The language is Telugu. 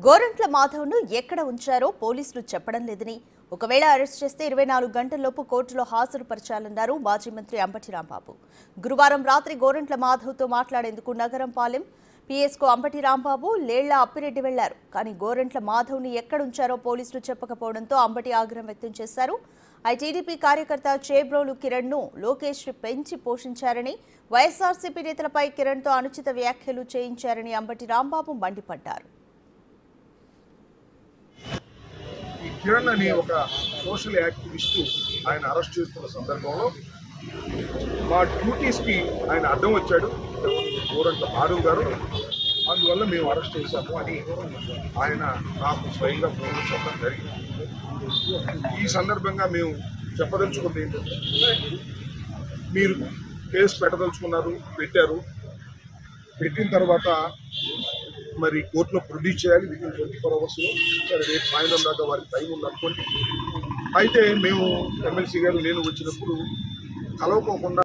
గోరంట్ల మాధవ్ను ఎక్కడ ఉంచారో పోలీసులు చెప్పడం లేదని, ఒకవేళ అరెస్ట్ చేస్తే 24 గంటల్లోపు కోర్టులో హాజరుపరచాలన్నారు మాజీ మంత్రి అంబటి రాంబాబు. గురువారం రాత్రి గోరంట్ల మాధవ్తో మాట్లాడేందుకు నగరంపాలెం పిఎస్కు అంబటి రాంబాబు, లేళ్ల అప్పిరెడ్డి వెళ్లారు. కానీ గోరంట్ల మాధవ్ని ఎక్కడుంచారో పోలీసులు చెప్పకపోవడంతో అంబటి ఆగ్రహం వ్యక్తం చేశారు. టీడీపీ కార్యకర్త చేబ్రోలు కిరణ్ను లోకేష్ పెంచి పోషించారని, వైఎస్ఆర్సీపీ నేతలపై కిరణ్తో అనుచిత వ్యాఖ్యలు చేయించారని అంబటి రాంబాబు మండిపడ్డారు. కిరణ్ అని ఒక సోషల్ యాక్టివిస్టు ఆయన అరెస్ట్ చేస్తున్న సందర్భంలో మా డ్యూటీస్కి ఆయన అడ్డం వచ్చాడు గోరంట్ల మాధవ్ గారు. అందువల్ల మేము అరెస్ట్ చేశాము అని ఆయన నాకు స్వయంగా ఫోన్లో చెప్పడం జరిగింది. ఈ సందర్భంగా మేము చెప్పదలుచుకుంది ఏంటంటే, మీరు కేసు పెట్టదలుచుకున్నారు, పెట్టిన తర్వాత మరి కోర్టులో ప్రొడ్యూస్ చేయాలి వితిన్ 24 అవర్స్లో. సరే, రేపు సాయంత్రం దాకా వారికి టైం ఉంది అనుకోండి. అయితే మేము ఎమ్మెల్సీ గారు నేను వచ్చినప్పుడు కలవకోకుండా